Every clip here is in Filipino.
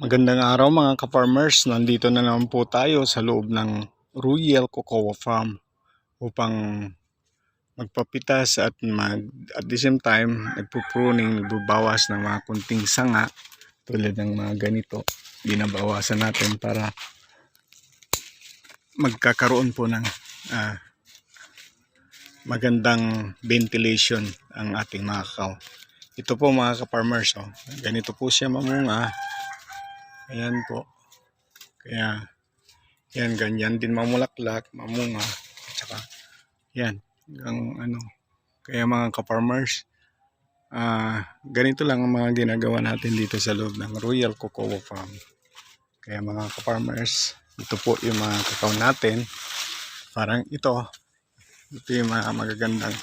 Magandang araw mga ka-farmers, nandito na naman po tayo sa loob ng Royal Cocoa Farm upang magpapitas at at the same time nagpo-pruning, nagbabawas ng mga kunting sanga tulad ng mga ganito. Binabawasan natin para magkakaroon po ng magandang ventilation ang ating mga kakao. Ito po mga ka-farmers, ganito po siya mamunga. Ayan po. Kaya yan, ganyan din mamulaklak, mamunga, at saka yan, kaya mga ka-farmers, ganito lang ang mga ginagawa natin dito sa loob ng Royal Cocoa Farm. Kaya mga ka-farmers, ito po yung mga kakao natin. Parang ito yung mga magagandang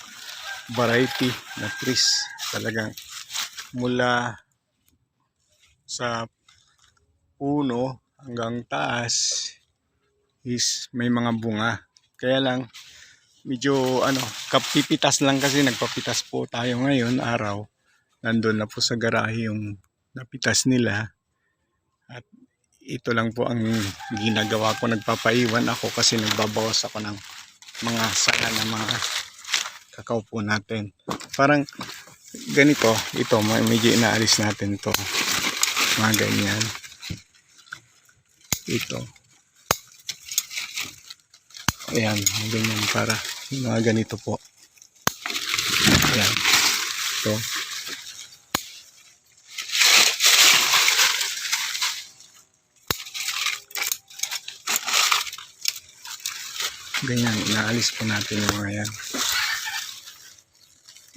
variety na trees. Talagang mula sa puno hanggang taas is may mga bunga. Kaya lang medyo kapipitas lang kasi nagpapitas po tayo ngayon araw. Nandun na po sa garahe yung napitas nila. At ito lang po ang ginagawa ko, nagpapaiwan ako kasi nagbabawas ako ng mga sanga ng mga kakao po natin. Parang ganito, ito medyo inaalis natin to. Mga ganyan. Ito. Ayan, ganyan para mga ganito po. Ayan. Ito. Ganyan, inaalis po natin yung mga yan.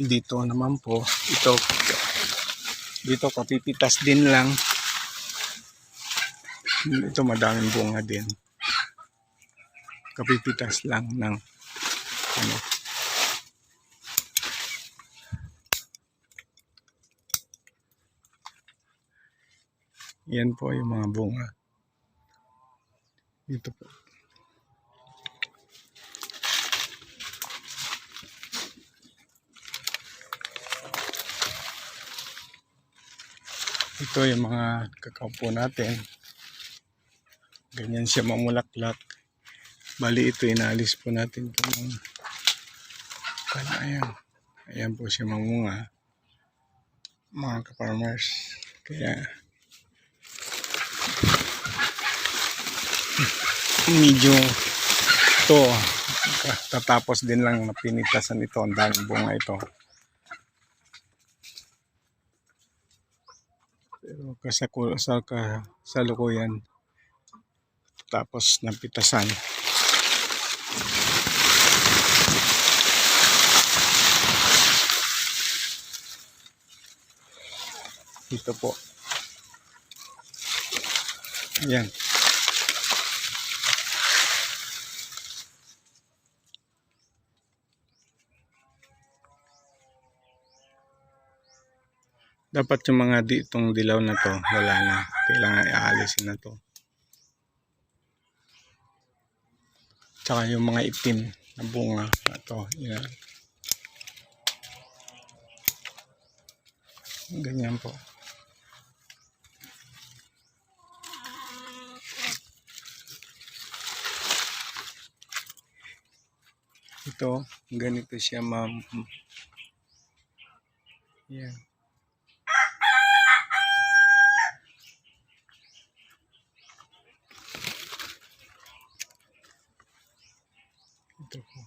Dito naman po, dito kapipitas din lang. Ito madaming bunga din. Kapipitas lang ng yan po yung mga bunga dito po. Ito yung mga kakao po natin, ganyan siya mamulaklak. Bali ito inaalis po natin itong ayan po siya mamunga mga ka-farmers. Kaya medyo ito tatapos din lang na pinitasan ito, ang daming bunga ito. Pero kasalukuyan tapos napitasan. Ito po. Ayan. Dapat yung mga itong dilaw na to, wala na. Kailangan i-aalisin na to. Tsaka yung mga itim na bunga na to. Yan. Ganyan po. Ito, ganito siya yan. Ito po.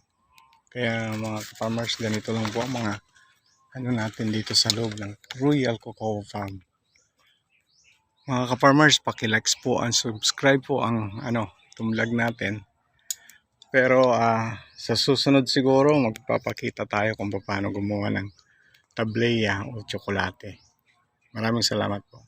Kaya mga farmers, ganito lang po ang mga natin dito sa loob ng Royal Cocoa Farm. Mga ka-farmers, paki-likes po and subscribe po ang itong vlog natin. Pero sa susunod siguro magpapakita tayo kung paano gumawa ng tableya o tsokolate. Maraming salamat po.